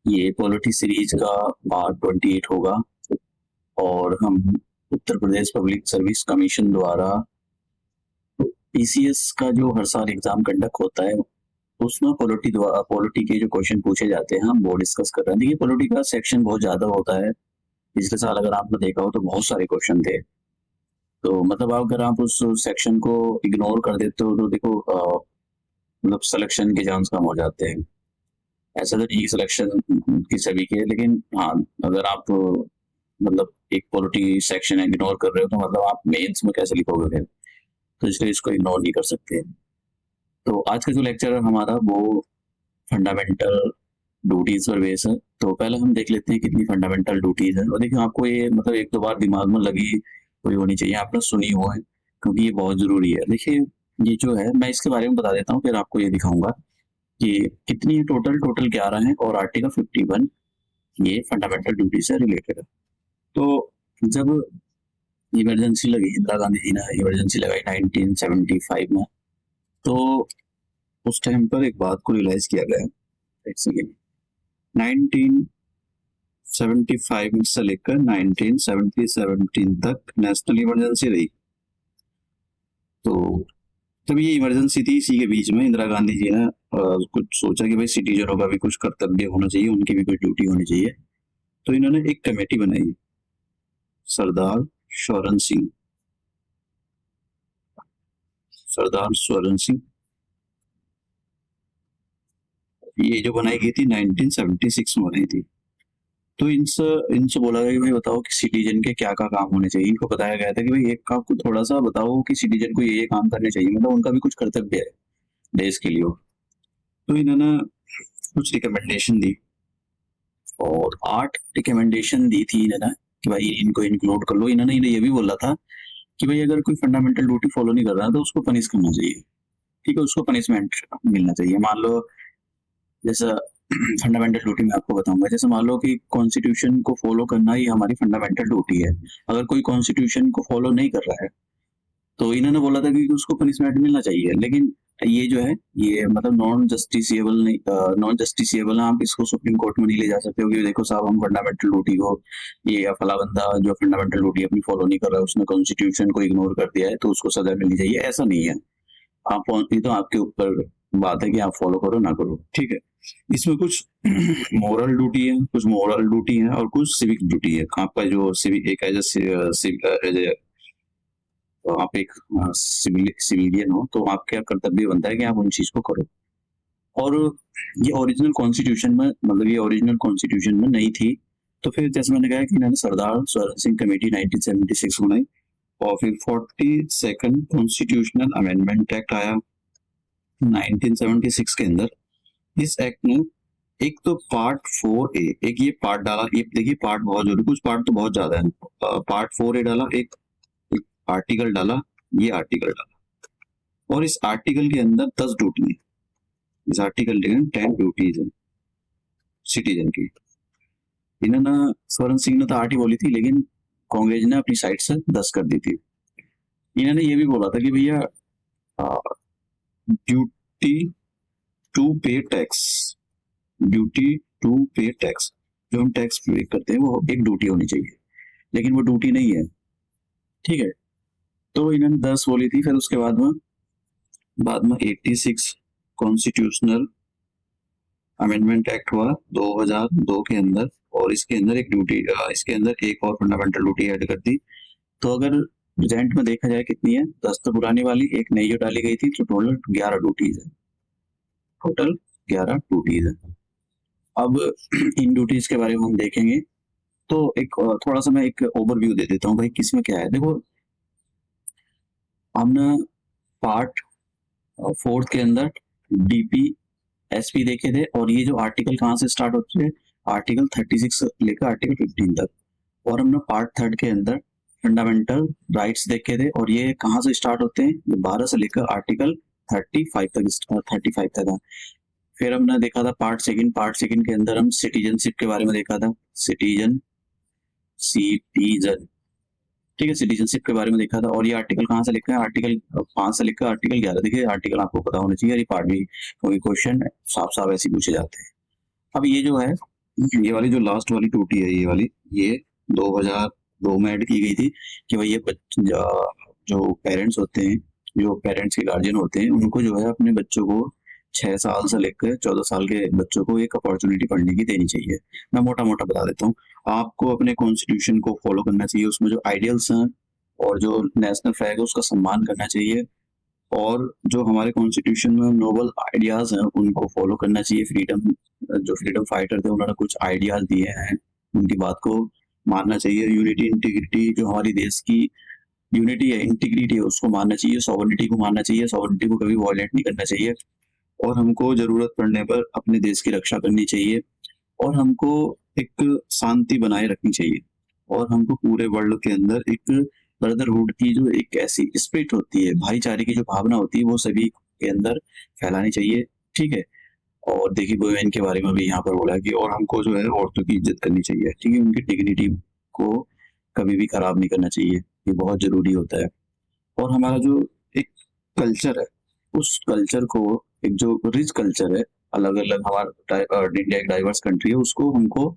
ये polity series का part 28 होगा और हम Uttar Pradesh public service commission द्वारा पीसीएस का जो हर साल एग्जाम कंडक्ट होता है उसमें पॉलिटी के जो क्वेश्चन पूछे जाते हैं हम वो डिस्कस कर रहे हैं। देखिए पॉलिटी का सेक्शन बहुत ज्यादा होता है। पिछले साल अगर आपने देखा हो तो बहुत सारे क्वेश्चन थे। तो मतलब अगर आप उस सेक्शन को इग्नोर कर देते हो तो देखो मतलब सिलेक्शन के चांस कम हो जाते हैं। ऐसा तो नहीं सिलेक्शन की सभी के, लेकिन हाँ अगर आप मतलब एक पॉलिटी सेक्शन इग्नोर कर रहे हो तो मतलब आप मेंस में कैसे लिखोगे फिर, तो इसलिए इसको इग्नोर नहीं कर सकते। तो आज का जो लेक्चर है हमारा वो फंडामेंटल ड्यूटीज पर बेस है। तो पहले हम देख लेते हैं कितनी फंडामेंटल ड्यूटीज है। और देखिए आपको ये मतलब एक दो बार दिमाग में लगी हुई होनी चाहिए, आपने सुनी हो है, क्योंकि ये बहुत जरूरी है। देखिए ये जो है मैं इसके बारे में बता देता हूँ, फिर आपको ये दिखाऊंगा कि कितनी है। टोटल 11 है और आर्टिकल 51 ये फंडामेंटल ड्यूटी से रिलेटेड है। तो जब इमरजेंसी लगी, इंदिरा गांधी जी ने इमरजेंसी लगाई 1975 में, तो उस टाइम पर एक बात को रियलाइज किया गया। एक सेकेंड, 1975 से लेकर 1917 तक नेशनल इमरजेंसी रही। तो तब ये इमरजेंसी थी, इसी के बीच में इंदिरा गांधी जी ने कुछ सोचा कि भाई सिटीजनों का भी कुछ कर्तव्य होना चाहिए, उनकी भी कुछ ड्यूटी होनी चाहिए। तो इन्होंने एक कमेटी बनाई, सरदार स्वरण सिंह ये जो बनाई गई थी 1976 में बनाई थी। तो इनसे इनसे बोला गया कि भाई बताओ कि सिटीजन के क्या क्या काम होने चाहिए। इनको बताया गया था कि भाई एक काम को थोड़ा सा बताओ कि सिटीजन को ये काम करने चाहिए, मतलब उनका भी कुछ कर्तव्य है देश के लिए। तो इन्होंने कुछ रिकमेंडेशन दी और 8 रिकमेंडेशन दी थी इन्होंने कि भाई इनको इंक्लूड कर लो। इन्होंने ये भी बोला था कि भाई अगर कोई फंडामेंटल ड्यूटी फॉलो नहीं कर रहा है तो उसको पनिश करना चाहिए। ठीक है, उसको पनिशमेंट मिलना चाहिए। मान लो जैसा फंडामेंटल ड्यूटी मैं आपको बताऊंगा, जैसे मान लो कि कॉन्स्टिट्यूशन को फॉलो करना ही हमारी फंडामेंटल ड्यूटी है। अगर कोई कॉन्स्टिट्यूशन को फॉलो नहीं कर रहा है तो इन्होंने बोला था कि उसको पनिशमेंट मिलना चाहिए। लेकिन ये जो है ये मतलब नॉन जस्टिसिएबल है। आप इसको सुप्रीम कोर्ट में नहीं ले जा सकते हो कि देखो साहब हम फंडामेंटल ड्यूटी को, ये अफला बंदा जो फंडामेंटल ड्यूटी अपनी फॉलो नहीं कर रहा है, उसने कॉन्स्टिट्यूशन को इग्नोर कर दिया है तो उसको सजा मिलनी चाहिए। ऐसा नहीं है। आप ये तो आपके ऊपर बात है कि आप फॉलो करो ना करो। ठीक है, इसमें कुछ मोरल ड्यूटी है, कुछ मोरल ड्यूटी है और कुछ सिविक ड्यूटी है। आपका जो सिविक एक एज ए तो आप एक सिविलियन हो तो आपका कर्तव्य बनता है कि आप उन चीज को करो। और ये ओरिजिनल कॉन्स्टिट्यूशन में, मतलब ये ओरिजिनल कॉन्स्टिट्यूशन में नहीं थी। तो फिर जैसे मैंने कहा कि इन्होंने सरदार स्वरण सिंह कमेटी 1976 बनाई और फिर 42nd कॉन्स्टिट्यूशनल अमेंडमेंट एक्ट आया 1976 के अंदर। इस एक्ट ने एक तो पार्ट 4A, एक ये पार्ट डाला। ये देखिए पार्ट बहुत जरूरी, कुछ पार्ट तो बहुत ज्यादा है। पार्ट 4A डाला, एक आर्टिकल डाला, ये आर्टिकल डाला और इस आर्टिकल के अंदर 10 ड्यूटी है। इस आर्टिकल के 10 ड्यूटीज है सिटीजन की। इन्होंने स्वरण सिंह ने तो 8 ही बोली थी, लेकिन कांग्रेस ने अपनी साइड से 10 कर दी थी। इन्होंने ये भी बोला था कि भैया ड्यूटी टू पे टैक्स, ड्यूटी टू पे टैक्स, जो हम टैक्स पे करते हैं वो एक ड्यूटी होनी चाहिए, लेकिन वो ड्यूटी नहीं है। ठीक है, तो इन्होंने 10 बोली थी। फिर उसके बाद में 86 कॉन्स्टिट्यूशनल अमेंडमेंट एक्ट हुआ 2002 के अंदर और इसके अंदर इसके अंदर एक और फंडामेंटल ड्यूटी ऐड कर दी। तो अगर प्रेजेंट में देखा जाए कितनी है, 10 तो पुरानी वाली, एक नई जो डाली गई थी, तो टोटल 11 ड्यूटीज है। टोटल 11 ड्यूटीज है। अब इन ड्यूटीज के बारे में हम देखेंगे तो एक थोड़ा सा मैं एक ओवरव्यू दे देता हूँ भाई किसमें क्या है। देखो हमने पार्ट 4 के अंदर डीपी एसपी देखे थे और ये जो आर्टिकल कहाँ से स्टार्ट होते थे, आर्टिकल 36 लेकर आर्टिकल 15 तक। और हमने पार्ट 3 के अंदर फंडामेंटल राइट्स देखे थे और ये कहाँ से स्टार्ट होते हैं, ये 12 से लेकर आर्टिकल 35 तक है। फिर हमने देखा था पार्ट सेकंड के अंदर हम सिटीजनशिप के बारे में देखा था, सिटीजन, ठीक है, सिटीजनशिप के बारे में देखा था। और ये आर्टिकल कहाँ से लिखा है, आर्टिकल 5 से लेकर आर्टिकल 11। देखिए आर्टिकल आपको पता होना चाहिए, ये पार्ट भी क्योंकि क्वेश्चन साफ साफ ऐसे पूछे जाते हैं। अब ये जो है ये वाली जो लास्ट वाली टूटी है, ये वाली, ये 2002 में ऐड की गई थी कि भाई ये जो पेरेंट्स होते हैं, जो पेरेंट्स के गार्जियन होते हैं, उनको जो है अपने बच्चों को 6 साल से लेकर 14 साल के बच्चों को एक अपॉर्चुनिटी पढ़ने की देनी चाहिए। मैं मोटा मोटा बता देता हूँ। आपको अपने कॉन्स्टिट्यूशन को फॉलो करना चाहिए, उसमें जो आइडियल्स हैं और जो नेशनल फ्लैग है उसका सम्मान करना चाहिए, और जो हमारे कॉन्स्टिट्यूशन में नोबल आइडियाज हैं उनको फॉलो करना चाहिए। जो फ्रीडम फाइटर थे उन्होंने कुछ आइडियाज दिए हैं, उनकी बात को मानना चाहिए। यूनिटी इंटीग्रिटी, जो हमारी देश की यूनिटी है, इंटीग्रिटी है, उसको मानना चाहिए। सॉवरेनिटी को मानना चाहिए, सॉवरेनिटी को कभी वॉयलेट नहीं करना चाहिए। और हमको जरूरत पड़ने पर अपने देश की रक्षा करनी चाहिए, और हमको एक शांति बनाए रखनी चाहिए, और हमको पूरे वर्ल्ड के अंदर एक ब्रदरहुड की जो एक ऐसी स्पिरिट होती है, भाईचारे की जो भावना होती है, वो सभी के अंदर फैलानी चाहिए। ठीक है। और देखिए वुमेन के बारे में भी यहाँ पर बोला है कि और हमको जो है औरतों की इज्जत करनी चाहिए। ठीक है, उनकी डिग्निटी को कभी भी खराब नहीं करना चाहिए, ये बहुत जरूरी होता है। और हमारा जो एक कल्चर है, उस कल्चर को, एक जो रिच कल्चर है, अलग अलग हमारा इंडिया एक डाइवर्स कंट्री है, उसको हमको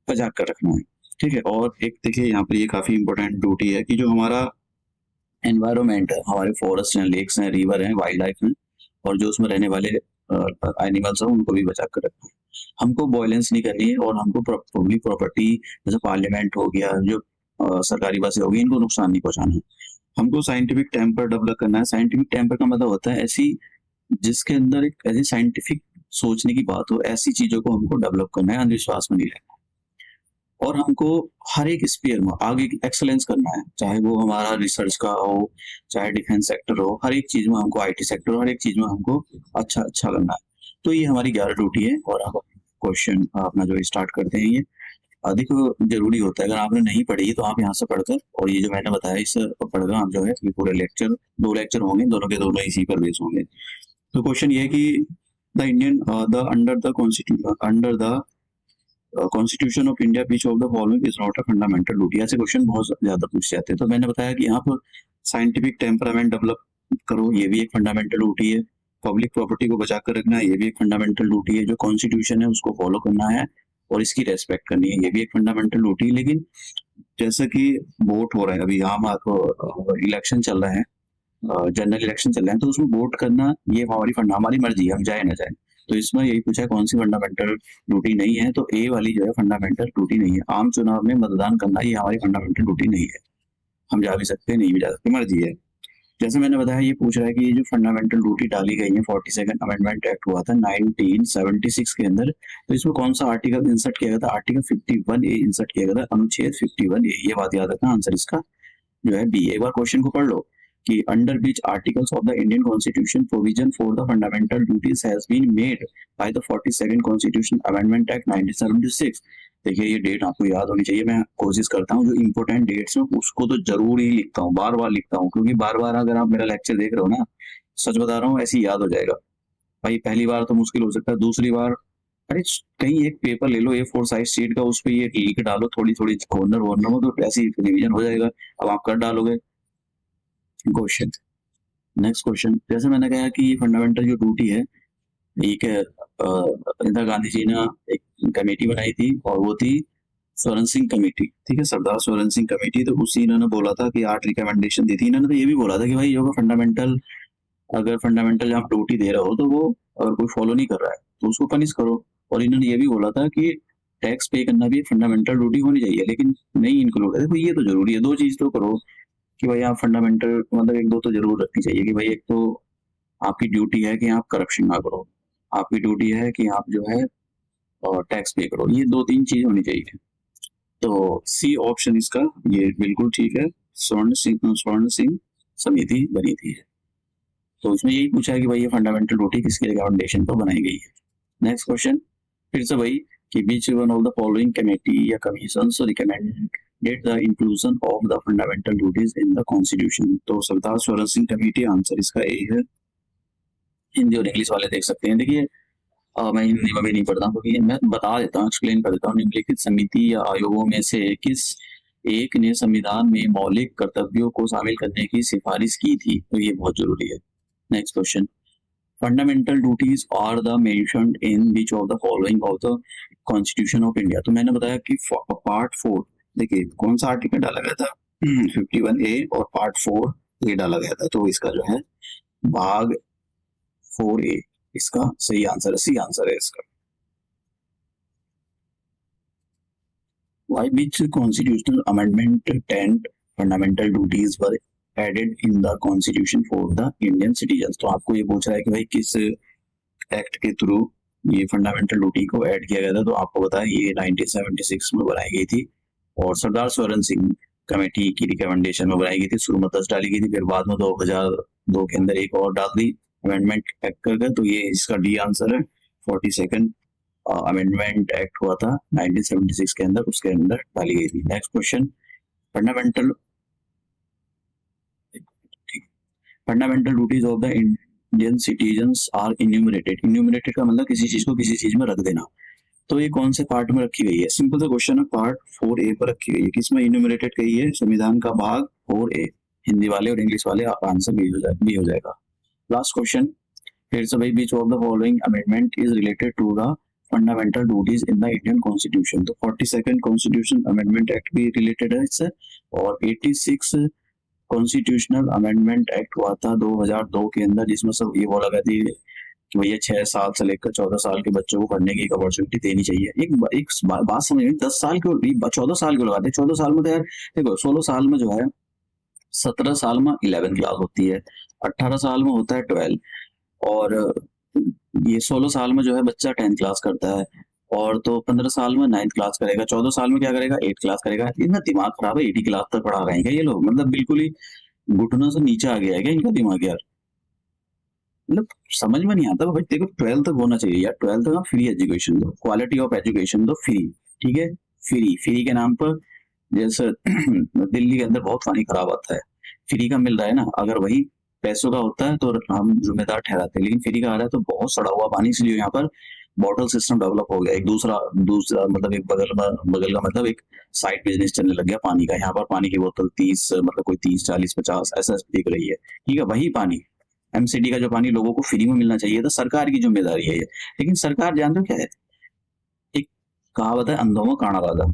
बचा कर रखना है। ठीक है। और एक देखिए यहाँ पर ये काफी इंपॉर्टेंट ड्यूटी है कि जो हमारा एनवायरमेंट है, हमारे फॉरेस्ट हैं, लेक्स हैं, रिवर हैं, वाइल्ड लाइफ हैं, और जो उसमें रहने वाले एनिमल्स हैं, उनको भी बचा कर रखना है। हमको वायलेंस नहीं करनी है, और हमको पब्लिक प्रॉपर्टी जैसे पार्लियामेंट हो गया, जो सरकारी बसें हो गई, इनको नुकसान नहीं पहुंचाना है। हमको साइंटिफिक टेम्पर डेवलप करना है। साइंटिफिक टेम्पर का मतलब होता है ऐसी, जिसके अंदर एक ऐसी साइंटिफिक सोचने की बात हो, ऐसी चीजों को हमको डेवलप करना है, अंधविश्वास में नहीं रहना। और हमको हर एक स्फीयर में आगे एक्सेलेंस करना है, चाहे वो हमारा रिसर्च का हो, चाहे डिफेंस सेक्टर हो, हर एक चीज में हमको, आईटी सेक्टर, हर एक चीज में हमको अच्छा अच्छा करना है। तो ये हमारी 11 ड्यूटी है। और अब क्वेश्चन अपना जो स्टार्ट करते हैं, ये अधिक जरूरी होता है। अगर आपने नहीं पढ़ी तो आप यहाँ से पढ़कर, और ये जो मैंने बताया इससे पढ़कर आप जो है ये पूरे लेक्चर, 2 लेक्चर होंगे, दोनों के दोनों इसी पर बेस होंगे। तो क्वेश्चन ये है कि the Indian the under the constitution, under the constitution of India which of the following is not a fundamental duty. ऐसे क्वेश्चन बहुत ज्यादा पूछे जाते हैं। तो मैंने बताया कि यहाँ पर साइंटिफिक टेम्परामेंट डेवलप करो, ये भी एक फंडामेंटल ड्यूटी है। पब्लिक प्रॉपर्टी को बचा कर रखना है, ये भी एक फंडामेंटल ड्यूटी है। जो कॉन्स्टिट्यूशन है उसको फॉलो करना है और इसकी रेस्पेक्ट करनी है, ये भी एक फंडामेंटल ड्यूटी है। लेकिन जैसे कि वोट हो रहा है, अभी यहाँ इलेक्शन चल रहा है, जनरल इलेक्शन चल रहे हैं, तो उसमें वोट करना ये हमारी मर्जी है, हम जाए ना जाए। तो इसमें यही पूछा है कौन सी फंडामेंटल ड्यूटी नहीं है, तो ए वाली जो है फंडामेंटल ड्यूटी नहीं है। आम चुनाव में मतदान करना ये हमारी फंडामेंटल ड्यूटी नहीं है, हम जा भी सकते हैं, नहीं भी जा सकते, मर्जी है। जैसे मैंने बताया, ये पूछ रहा है कि ये जो फंडामेंटल ड्यूटी डाली गई है, 42nd अमेंडमेंट एक्ट हुआ था 1976 के अंदर, तो इसमें कौन सा आर्टिकल इंसर्ट किया गया था? आर्टिकल 51A इंसर्ट किया गया था, अनुच्छेद 51A। ये बात याद रखना, आंसर इसका जो है बी। एक बार क्वेश्चन को पढ़ लो कि under which articles of the Indian constitution provision for the fundamental duties has been made by the 42nd constitution amendment act 1976। देखिए ये डेट आपको याद होनी चाहिए। मैं कोशिश करता हूँ जो इंपॉर्टेंट डेट्स हैं उसको तो जरूर ही लिखता हूँ, बार बार लिखता हूँ, क्योंकि बार बार अगर आप मेरा लेक्चर देख रहे हो ना, सच बता रहा हूँ, ऐसे ही याद हो जाएगा। भाई पहली बार तो मुश्किल हो सकता है, दूसरी बार अरे कहीं एक पेपर ले लो A4 साइज शीट का, उस पर ये लिख डालो थोड़ी थोड़ी कॉर्नर वॉर्नर में, तो ऐसे ही रिविजन हो जाएगा। अब आप कर डालोगे। क्वेश्चन, नेक्स्ट क्वेश्चन, जैसे मैंने कहा कि ये फंडामेंटल जो ड्यूटी है, एक इंदिरा गांधी जी ने एक कमेटी बनाई थी, और वो थी स्वर्ण सिंह कमेटी। ठीक है, सरदार स्वर्ण सिंह कमेटी। तो उसी इन्होंने बोला था कि 8 रिकमेंडेशन दी थी। इन्होंने तो ये भी बोला था कि भाई योगा फंडामेंटल, अगर फंडामेंटल आप ड्यूटी दे रहे हो तो वो अगर कोई फॉलो नहीं कर रहा है तो उसको पनिश करो। और इन्होंने ये भी बोला था कि टैक्स पे करना भी एक फंडामेंटल ड्यूटी होनी चाहिए, लेकिन नहीं इंक्लूड है। देखो ये तो जरूरी है, 2 चीज तो करो कि भाई आप फंडामेंटल, मतलब 1-2 तो जरूर रखनी चाहिए कि भाई एक तो आपकी ड्यूटी है कि आप करप्शन ना करो, आपकी ड्यूटी है कि आप जो है टैक्स पे करो। ये 2-3 चीज होनी चाहिए। तो सी ऑप्शन इसका ये बिल्कुल ठीक है, स्वर्ण सिंह समिति बनी थी। तो इसमें यही पूछा है कि भाई ये फंडामेंटल ड्यूटी किसके रिकमेंडेशन पर बनाई गई है। नेक्स्ट क्वेश्चन फिर से भाई कि which one of the following committee या commission recommended the inclusion of the fundamental duties in the constitution. तो सरदार स्वर्ण सिंह कमेटी, आंसर इसका ए है। हिंदी और इंग्लिश वाले देख सकते हैं। देखिए मैं हिंदी में भी नहीं पढ़ता क्योंकि मैं बता देता हूँ, एक्सप्लेन कर देता हूँ। निम्नलिखित समिति या आयोगों में से किस एक ने संविधान में मौलिक कर्तव्यों को शामिल करने की सिफारिश की थी? तो ये बहुत जरूरी है। Next question, fundamental duties are the mentioned in which of the following of the constitution of India. तो मैंने बताया कि पार्ट 4, देखिए कौन सा आर्टिकल डाला गया था 51A और पार्ट 4 ये डाला गया था। तो इसका जो है भाग 4A इसका सही आंसर है, सी आंसर है इसका। Why which constitutional amendment tent fundamental duties were added in the constitution for the Indian citizens। तो आपको ये पूछ रहा है कि भाई किस एक्ट के थ्रू ये फंडामेंटल ड्यूटी को ऐड किया गया था। तो आपको बताया ये 1976 में बनाई गई थी और सरदार स्वरण सिंह कमेटी की रिकमेंडेशन में बनाई गई थी। शुरू में 10 डाली गई थी, फिर बाद में 2002 के अंदर एक और डाल दी अमेंडमेंट एक्ट करके। तो ये इसका डी आंसर है। 42nd अमेंडमेंट एक्ट हुआ था 1976 के अंदर, उसके अंदर डाली गई थी। Next question, fundamental duties of the Indian citizens are enumerated. Enumerated का मतलब किसी चीज को किसी चीज में रख देना। तो ये कौन से पार्ट में रखी गई है? सिंपल सा क्वेश्चन है, पार्ट 4A पर रखी गई है। किसमें इन्यूमरेटेड गई है? संविधान का भाग 4A। हिंदी वाले और इंग्लिश वाले आंसर बी हो जाएगा। लास्ट क्वेश्चन फिर से भाई, which of the following amendment is related to the fundamental duties in the Indian constitution. तो 42nd कॉन्स्टिट्यूशन अमेंडमेंट एक्ट भी रिलेटेड है इससे, और 86 कॉन्स्टिट्यूशनल अमेंडमेंट एक्ट हुआ था 2002 के अंदर, जिसमें सब ये बोला गया थी कि भैया 6 साल से लेकर 14 साल के बच्चों को पढ़ने की अपॉर्चुनिटी देनी चाहिए। एक बात समझ में, 10 साल क्यों 14 साल क्यों लगाते? 14 साल में तो यार देखो 16 साल में जो है, 17 साल में 11th क्लास होती है, 18 साल में होता है 12, और ये 16 साल में जो है बच्चा 10th क्लास करता है, और तो 15 साल में 9th क्लास करेगा, 14 साल में क्या करेगा? 8th क्लास करेगा। इनका दिमाग खराब है, 80 क्लास तक पढ़ा रहे हैं क्या ये लोग? मतलब बिल्कुल ही घुटनों से नीचे आ गया है क्या इनका दिमाग यार? मतलब समझ में नहीं आता भाई। देखो 12th तक होना चाहिए यार, 12th तक फ्री एजुकेशन दो, क्वालिटी ऑफ एजुकेशन दो, फ्री, ठीक है? फ्री के नाम पर जैसे दिल्ली के अंदर बहुत पानी खराब आता है, फ्री का मिल रहा है ना। अगर वही पैसों का होता है तो हम जिम्मेदार ठहराते हैं, लेकिन फ्री का आ रहा है तो बहुत सड़ा हुआ पानी, इसलिए यहाँ पर बॉटल सिस्टम डेवलप हो गया। एक दूसरा मतलब एक बगल का मतलब एक साइड बिजनेस चलने लग गया पानी का। यहाँ पर पानी की बोतल 30, मतलब कोई 30, 40, 50 ऐसा बिक रही है, ठीक है? वही पानी एमसीडी का जो पानी लोगों को फ्री में मिलना चाहिए था, सरकार की जिम्मेदारी है ये। लेकिन सरकार जानते हो क्या है? एक कहावत है, अंधों में काना राजा।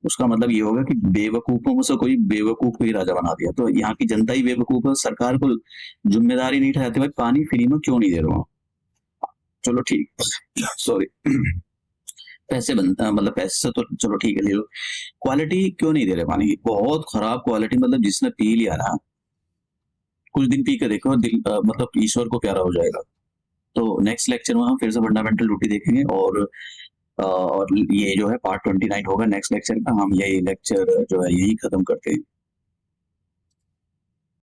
उसका मतलब ये होगा कि बेवकूफों में से कोई बेवकूफ को ही राजा बना दिया। तो यहाँ की जनता ही बेवकूफ है, सरकार को जिम्मेदारी नहीं ठहराती, भाई पानी फ्री में क्यों नहीं दे रहा हूँ? चलो ठीक, सॉरी, पैसे बनता मतलब पैसे से तो चलो ठीक है ले लो, क्वालिटी क्यों नहीं दे रहे पानी की? बहुत खराब क्वालिटी, मतलब जिसने पी लिया ना, कुछ दिन पी के देखो, दिल मतलब ईश्वर को प्यारा हो जाएगा। तो नेक्स्ट लेक्चर में हम फिर से फंडामेंटल ड्यूटी देखेंगे, और ये जो है पार्ट 29 होगा नेक्स्ट लेक्चर का। हम यही लेक्चर जो है यही खत्म करते हैं।